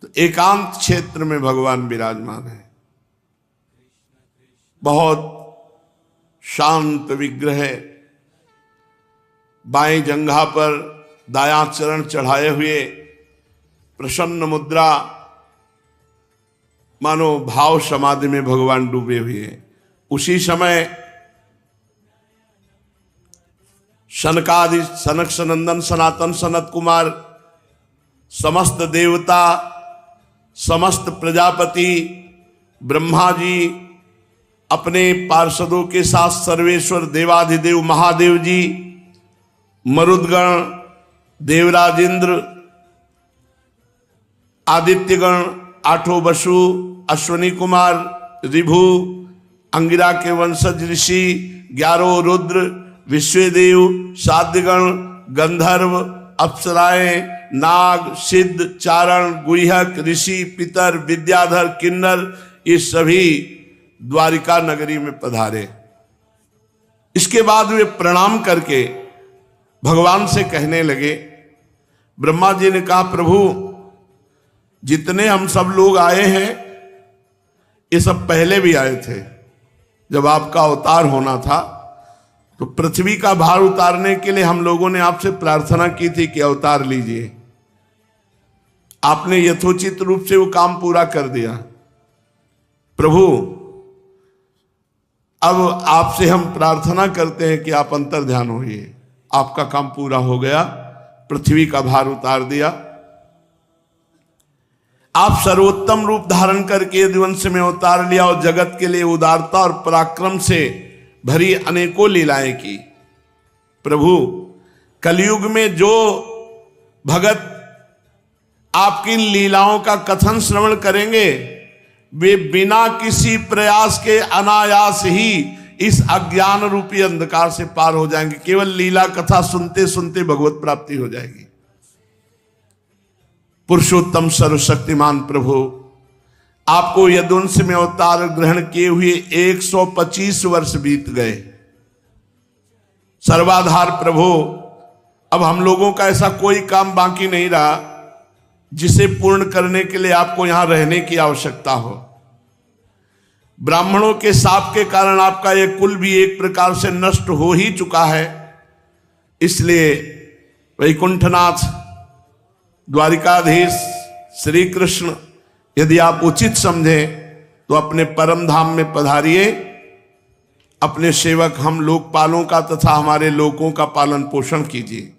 तो एकांत क्षेत्र में भगवान विराजमान है। बहुत शांत विग्रह, बाएं जंघा पर दायां चरण चढ़ाए हुए, प्रसन्न मुद्रा, मानो भाव समाधि में भगवान डूबे हुए हैं। उसी समय सनकादि, सनक सनंदन सनातन सनत कुमार, समस्त देवता, समस्त प्रजापति, ब्रह्मा जी अपने पार्षदों के साथ, सर्वेश्वर देवाधिदेव महादेव जी, मरुदगण, देवराज इंद्र, आदित्यगण, आठों वसु, अश्वनी कुमार, ऋभु, अंगिरा के वंशज ऋषि, 11 रुद्र, विश्वदेव, साध्यगण, गंधर्व, अप्सराएं, नाग, सिद्ध, चारण, गुह्यक, ऋषि, पितर, विद्याधर, किन्नर, ये सभी द्वारिका नगरी में पधारे। इसके बाद वे प्रणाम करके भगवान से कहने लगे, ब्रह्मा जी ने कहा, प्रभु जितने हम सब लोग आए हैं ये सब पहले भी आए थे। जब आपका अवतार होना था तो पृथ्वी का भार उतारने के लिए हम लोगों ने आपसे प्रार्थना की थी कि अवतार लीजिए। आपने यथोचित रूप से वो काम पूरा कर दिया। प्रभु अब आपसे हम प्रार्थना करते हैं कि आप अंतर ध्यान होइए। आपका काम पूरा हो गया, पृथ्वी का भार उतार दिया। आप सर्वोत्तम रूप धारण करके यदुवंश में अवतार लिया और जगत के लिए उदारता और पराक्रम से भरी अनेकों लीलाएं की। प्रभु कलयुग में जो भगत आपकी लीलाओं का कथन श्रवण करेंगे वे बिना किसी प्रयास के अनायास ही इस अज्ञान रूपी अंधकार से पार हो जाएंगे। केवल लीला कथा सुनते सुनते भगवत प्राप्ति हो जाएगी। पुरुषोत्तम सर्वशक्तिमान प्रभु, आपको यदुवंश में अवतार ग्रहण किए हुए 125 वर्ष बीत गए। सर्वाधार प्रभु, अब हम लोगों का ऐसा कोई काम बाकी नहीं रहा जिसे पूर्ण करने के लिए आपको यहां रहने की आवश्यकता हो। ब्राह्मणों के शाप के कारण आपका यह कुल भी एक प्रकार से नष्ट हो ही चुका है। इसलिए वैकुंठनाथ, द्वारिकाधीश श्री कृष्ण, यदि आप उचित समझें तो अपने परम धाम में पधारिए। अपने सेवक हम लोकपालों का तथा हमारे लोगों का पालन पोषण कीजिए।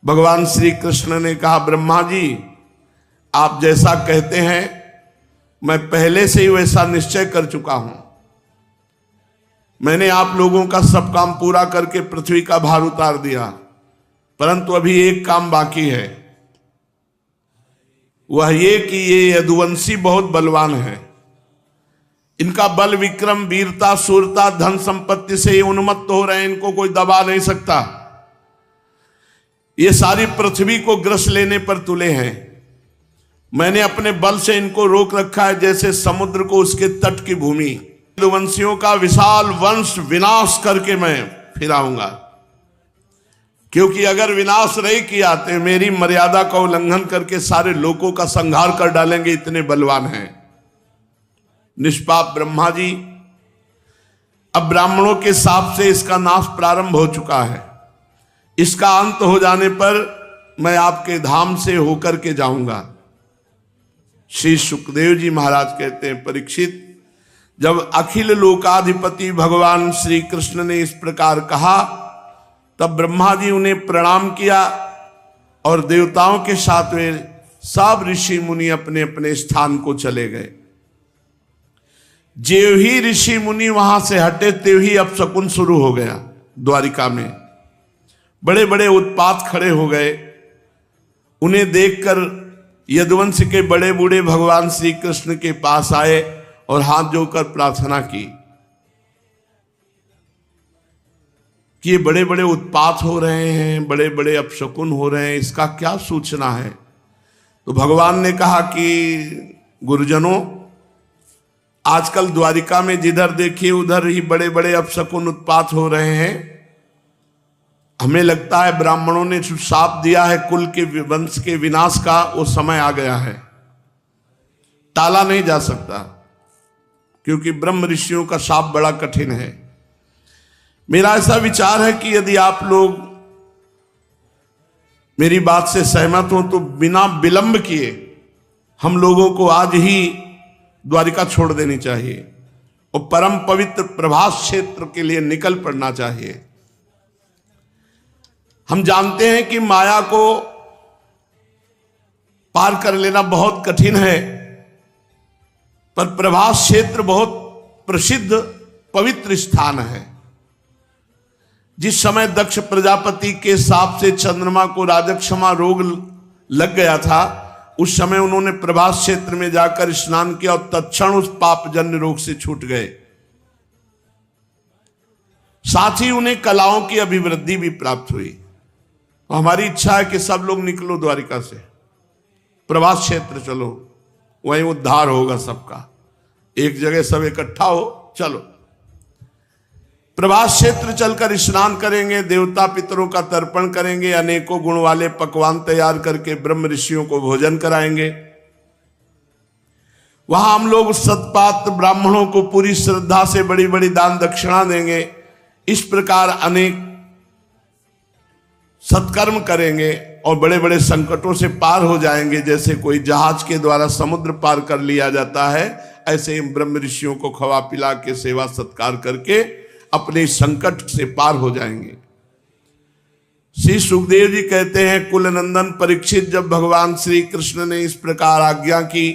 भगवान श्री कृष्ण ने कहा, ब्रह्मा जी आप जैसा कहते हैं मैं पहले से ही वैसा निश्चय कर चुका हूं। मैंने आप लोगों का सब काम पूरा करके पृथ्वी का भार उतार दिया, परंतु अभी एक काम बाकी है। वह ये कि ये यदुवंशी बहुत बलवान है। इनका बल, विक्रम, वीरता, शूरता, धन संपत्ति से ये उन्मत्त हो रहे हैं। इनको कोई दबा नहीं सकता। ये सारी पृथ्वी को ग्रस लेने पर तुले हैं। मैंने अपने बल से इनको रोक रखा है, जैसे समुद्र को उसके तट की भूमि। यदुवंशियों का विशाल वंश विनाश करके मैं फिर आऊंगा, क्योंकि अगर विनाश नहीं किया तो मेरी मर्यादा का उल्लंघन करके सारे लोगों का संहार कर डालेंगे। इतने बलवान हैं निष्पाप ब्रह्मा जी। अब ब्राह्मणों के शाप से इसका नाश प्रारंभ हो चुका है। इसका अंत हो जाने पर मैं आपके धाम से होकर के जाऊंगा। श्री सुखदेव जी महाराज कहते हैं, परीक्षित जब अखिल लोकाधिपति भगवान श्री कृष्ण ने इस प्रकार कहा तब ब्रह्मा जी उन्हें प्रणाम किया और देवताओं के साथ वे सब ऋषि मुनि अपने अपने स्थान को चले गए। जेव ही ऋषि मुनि वहां से हटे तेव ही अपशकुन शुरू हो गया। द्वारिका में बड़े बड़े उत्पात खड़े हो गए। उन्हें देखकर यदुवंश के बड़े बूढ़े भगवान श्री कृष्ण के पास आए और हाथ जोड़कर प्रार्थना की कि ये बड़े बड़े उत्पात हो रहे हैं, बड़े बड़े अपशकुन हो रहे हैं, इसका क्या सूचना है। तो भगवान ने कहा कि गुरुजनों, आजकल द्वारिका में जिधर देखिए उधर ही बड़े बड़े अपशकुन उत्पात हो रहे हैं। हमें लगता है ब्राह्मणों ने जो शाप दिया है कुल के वंश के विनाश का, वो समय आ गया है, टाला नहीं जा सकता, क्योंकि ब्रह्म ऋषियों का शाप बड़ा कठिन है। मेरा ऐसा विचार है कि यदि आप लोग मेरी बात से सहमत हो तो बिना विलंब किए हम लोगों को आज ही द्वारिका छोड़ देनी चाहिए और परम पवित्र प्रभास क्षेत्र के लिए निकल पड़ना चाहिए। हम जानते हैं कि माया को पार कर लेना बहुत कठिन है, पर प्रभास क्षेत्र बहुत प्रसिद्ध पवित्र स्थान है। जिस समय दक्ष प्रजापति के शाप से चंद्रमा को राजक्षमा रोग लग गया था, उस समय उन्होंने प्रभास क्षेत्र में जाकर स्नान किया और तत्क्षण उस पापजन्य रोग से छूट गए। साथ ही उन्हें कलाओं की अभिवृद्धि भी प्राप्त हुई। हमारी इच्छा है कि सब लोग निकलो द्वारिका से, प्रभास क्षेत्र चलो, वहीं उद्धार होगा सबका। एक जगह सब इकट्ठा हो, चलो प्रभास क्षेत्र चलकर स्नान करेंगे, देवता पितरों का तर्पण करेंगे, अनेकों गुण वाले पकवान तैयार करके ब्रह्म ऋषियों को भोजन कराएंगे। वहां हम लोग सत्पात्र ब्राह्मणों को पूरी श्रद्धा से बड़ी बड़ी दान दक्षिणा देंगे। इस प्रकार अनेक सत्कर्म करेंगे और बड़े बड़े संकटों से पार हो जाएंगे। जैसे कोई जहाज के द्वारा समुद्र पार कर लिया जाता है, ऐसे ही ब्रह्म ऋषियों को खवा पिला के सेवा सत्कार करके अपने संकट से पार हो जाएंगे। श्री सुखदेव जी कहते हैं, कुल नंदन परीक्षित, जब भगवान श्री कृष्ण ने इस प्रकार आज्ञा की,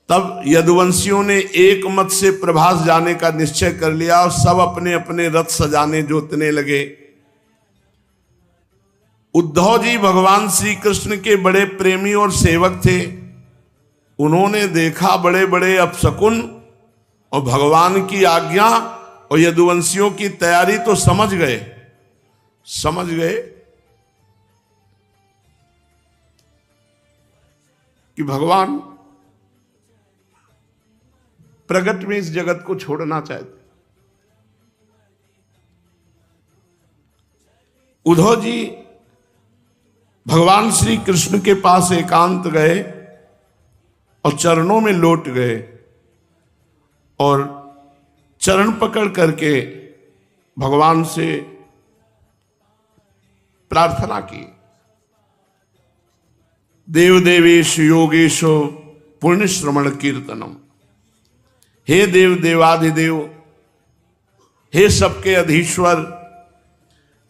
तब यदुवंशियों ने एक मत से प्रभास जाने का निश्चय कर लिया और सब अपने अपने रथ सजाने जोतने लगे। उद्धव जी भगवान श्री कृष्ण के बड़े प्रेमी और सेवक थे। उन्होंने देखा बड़े बड़े अपशकुन और भगवान की आज्ञा और यदुवंशियों की तैयारी, तो समझ गए कि भगवान प्रगट में इस जगत को छोड़ना चाहते। उद्धव जी भगवान श्री कृष्ण के पास एकांत गए और चरणों में लौट गए और चरण पकड़ करके भगवान से प्रार्थना की, देव देवेश योगेशो पुण्य श्रवण कीर्तनम। हे देव देवाधिदेव, हे सबके अधीश्वर,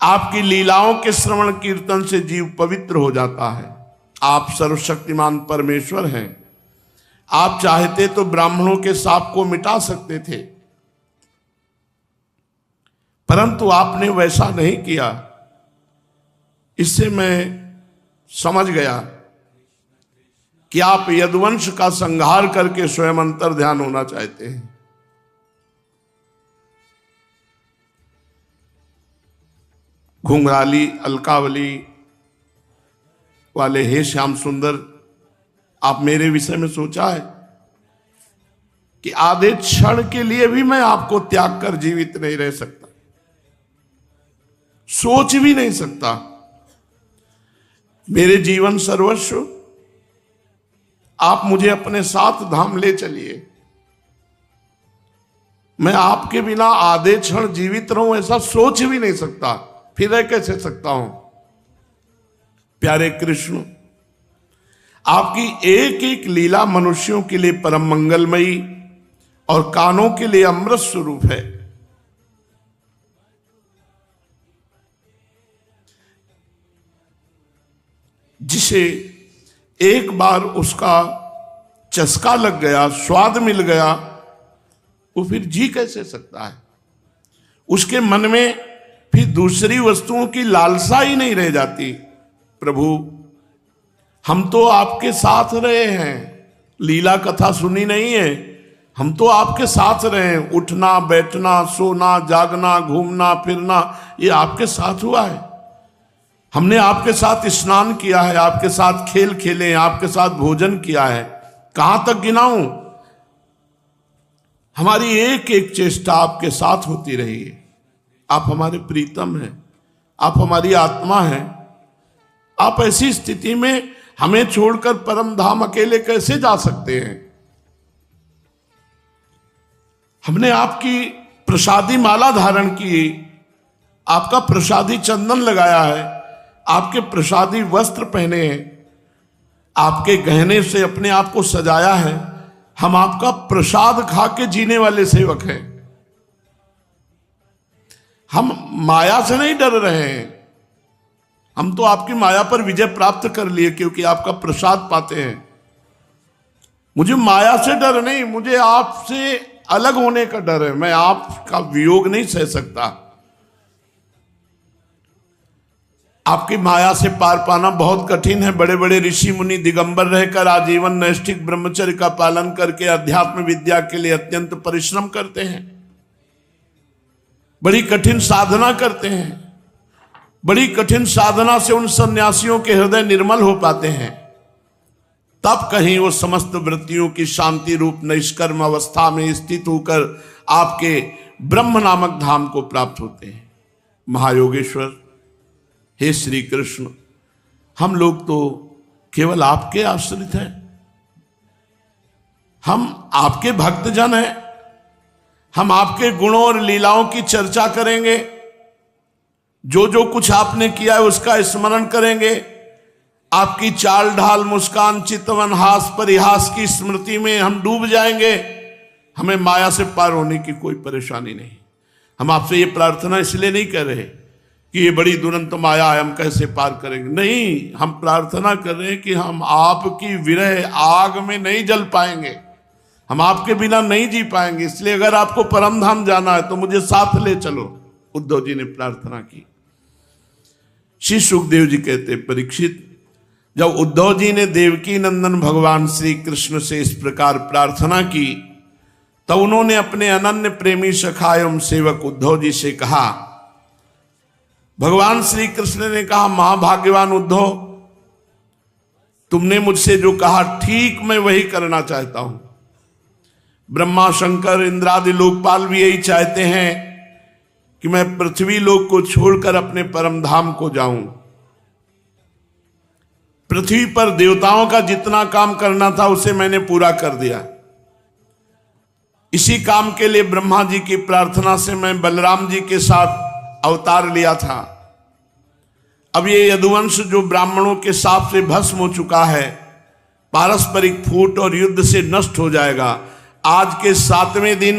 आपकी लीलाओं के श्रवण कीर्तन से जीव पवित्र हो जाता है। आप सर्वशक्तिमान परमेश्वर हैं। आप चाहते तो ब्राह्मणों के शाप को मिटा सकते थे, परंतु आपने वैसा नहीं किया। इससे मैं समझ गया कि आप यदुवंश का संहार करके स्वयं अंतर ध्यान होना चाहते हैं। घुंघराली अलकावली वाले हे श्याम सुंदर, आप मेरे विषय में सोचा है कि आधे क्षण के लिए भी मैं आपको त्याग कर जीवित नहीं रह सकता, सोच भी नहीं सकता। मेरे जीवन सर्वस्व, आप मुझे अपने साथ धाम ले चलिए। मैं आपके बिना आधे क्षण जीवित रहूं ऐसा सोच भी नहीं सकता, फिर रह कैसे सकता हूं। प्यारे कृष्ण, आपकी एक एक लीला मनुष्यों के लिए परम मंगलमयी और कानों के लिए अमृत स्वरूप है। जिसे एक बार उसका चस्का लग गया, स्वाद मिल गया, वो फिर जी कैसे सकता है। उसके मन में फिर दूसरी वस्तुओं की लालसा ही नहीं रह जाती। प्रभु, हम तो आपके साथ रहे हैं, लीला कथा सुनी नहीं है, हम तो आपके साथ रहे हैं। उठना बैठना सोना जागना घूमना फिरना ये आपके साथ हुआ है। हमने आपके साथ स्नान किया है, आपके साथ खेल खेले, आपके साथ भोजन किया है। कहां तक गिनाऊं, हमारी एक एक चेष्टा आपके साथ होती रही है। आप हमारे प्रीतम हैं, आप हमारी आत्मा हैं। आप ऐसी स्थिति में हमें छोड़कर परम धाम अकेले कैसे जा सकते हैं? हमने आपकी प्रसादी माला धारण की, आपका प्रसादी चंदन लगाया है, आपके प्रसादी वस्त्र पहने हैं, आपके गहने से अपने आप को सजाया है। हम आपका प्रसाद खा के जीने वाले सेवक हैं। हम माया से नहीं डर रहे हैं। हम तो आपकी माया पर विजय प्राप्त कर लिए क्योंकि आपका प्रसाद पाते हैं। मुझे माया से डर नहीं, मुझे आपसे अलग होने का डर है। मैं आपका वियोग नहीं सह सकता। आपकी माया से पार पाना बहुत कठिन है। बड़े बड़े ऋषि मुनि दिगंबर रहकर आजीवन नैष्ठिक ब्रह्मचर्य का पालन करके अध्यात्म विद्या के लिए अत्यंत परिश्रम करते हैं, बड़ी कठिन साधना करते हैं। बड़ी कठिन साधना से उन सन्यासियों के हृदय निर्मल हो पाते हैं। तब कहीं वो समस्त वृत्तियों की शांति रूप निष्कर्म अवस्था में स्थित होकर आपके ब्रह्म नामक धाम को प्राप्त होते हैं। महायोगेश्वर, हे श्री कृष्ण, हम लोग तो केवल आपके आश्रित हैं। हम आपके भक्तजन हैं। हम आपके गुणों और लीलाओं की चर्चा करेंगे। जो जो कुछ आपने किया है उसका स्मरण करेंगे। आपकी चाल ढाल, मुस्कान, चितवन, हास परिहास की स्मृति में हम डूब जाएंगे। हमें माया से पार होने की कोई परेशानी नहीं। हम आपसे ये प्रार्थना इसलिए नहीं कर रहे कि ये बड़ी दुरंत माया है, हम कैसे पार करेंगे। नहीं, हम प्रार्थना कर रहे हैं कि हम आपकी विरह आग में नहीं जल पाएंगे, हम आपके बिना नहीं जी पाएंगे। इसलिए अगर आपको परम धाम जाना है तो मुझे साथ ले चलो। उद्धव जी ने प्रार्थना की। श्री सुखदेव जी कहते, परीक्षित, जब उद्धव जी ने देवकी नंदन भगवान श्री कृष्ण से इस प्रकार प्रार्थना की तब उन्होंने अपने अनन्य प्रेमी सखा एवं सेवक उद्धव जी से कहा। भगवान श्री कृष्ण ने कहा, महाभाग्यवान उद्धव, तुमने मुझसे जो कहा ठीक मैं वही करना चाहता हूं। ब्रह्मा, शंकर, इंद्रादि लोकपाल भी यही चाहते हैं कि मैं पृथ्वी लोक को छोड़कर अपने परम धाम को जाऊं। पृथ्वी पर देवताओं का जितना काम करना था उसे मैंने पूरा कर दिया। इसी काम के लिए ब्रह्मा जी की प्रार्थना से मैं बलराम जी के साथ अवतार लिया था। अब ये यदुवंश जो ब्राह्मणों के शाप से भस्म हो चुका है, पारस्परिक फूट और युद्ध से नष्ट हो जाएगा। आज के 7वें दिन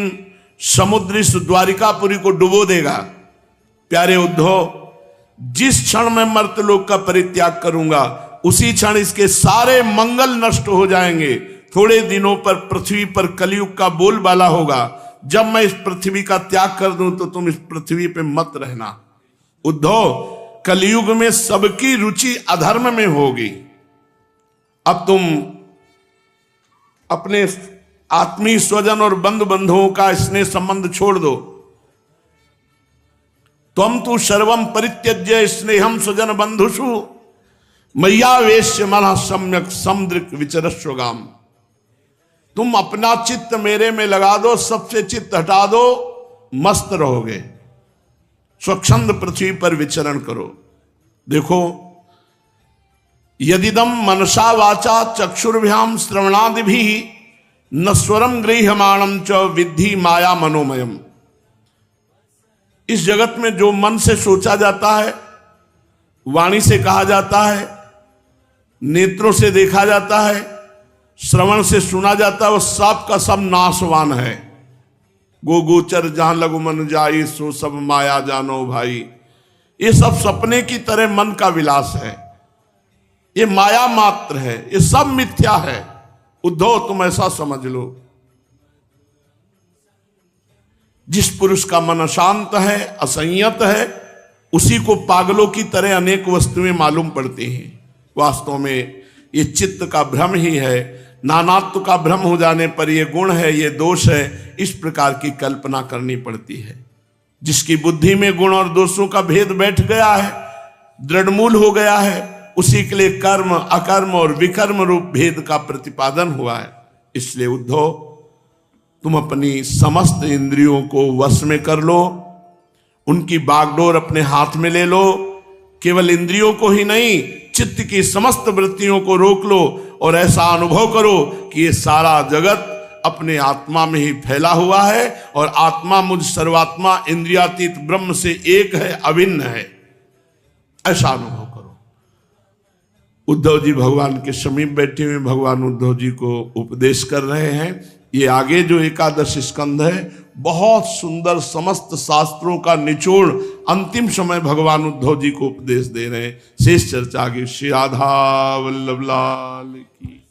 समुद्र इस द्वारिकापुरी को डुबो देगा। प्यारे उद्धव, जिस क्षण मैं मर्त्यलोक का परित्याग करूंगा उसी क्षण इसके सारे मंगल नष्ट हो जाएंगे। थोड़े दिनों पर पृथ्वी पर कलयुग का बोलबाला होगा। जब मैं इस पृथ्वी का त्याग कर दूं तो तुम इस पृथ्वी पे मत रहना। उद्धव, कलयुग में सबकी रुचि अधर्म में होगी। अब तुम अपने आत्मीय स्वजन और बंधु बंधुओं का स्नेह संबंध छोड़ दो। त्वम तु सर्वम परित्यज्य स्नेहम स्वजन बंधुषु मय्यावेश्य मनः सम्यक समदृक् विचरस्वगाम। तुम अपना चित्त मेरे में लगा दो, सबसे चित्त हटा दो, मस्त रहोगे। स्वच्छंद पृथ्वी पर विचरण करो। देखो, यदिदम मनसा वाचा चक्षुर्भ्याम श्रवणादि भी नस्वरम गृह्यमाणम च विद्धि माया मनोमयम। इस जगत में जो मन से सोचा जाता है, वाणी से कहा जाता है, नेत्रों से देखा जाता है, श्रवण से सुना जाता है, वो सब का सब नाशवान है। गोचर जहां लघु मन जाई सो सब माया जानो भाई। ये सब सपने की तरह मन का विलास है। ये माया मात्र है, ये सब मिथ्या है। उद्धव, तुम ऐसा समझ लो। जिस पुरुष का मन अशांत है, असंयत है, उसी को पागलों की तरह अनेक वस्तुएं मालूम पड़ती हैं। वास्तव में ये चित्त का भ्रम ही है। नानात्व का भ्रम हो जाने पर ये गुण है, ये दोष है, इस प्रकार की कल्पना करनी पड़ती है। जिसकी बुद्धि में गुण और दोषों का भेद बैठ गया है, दृढ़मूल हो गया है, उसी के लिए कर्म, अकर्म और विकर्म रूप भेद का प्रतिपादन हुआ है। इसलिए उद्धव, तुम अपनी समस्त इंद्रियों को वश में कर लो, उनकी बागडोर अपने हाथ में ले लो केवल इंद्रियों को ही नहीं, चित्त की समस्त वृत्तियों को रोक लो और ऐसा अनुभव करो कि ये सारा जगत अपने आत्मा में ही फैला हुआ है और आत्मा मुझ सर्वात्मा इंद्रियातीत ब्रह्म से एक है, अभिन्न है। ऐसा अनुभव करो। उद्धव जी भगवान के समीप बैठे हुए भगवान उद्धव जी को उपदेश कर रहे हैं। ये आगे जो एकादश स्कंध है बहुत सुंदर, समस्त शास्त्रों का निचोड़ अंतिम समय भगवान उद्धव जी को उपदेश दे रहे हैं। शेष चर्चा आगे। श्री राधा वल्लभ लाल की।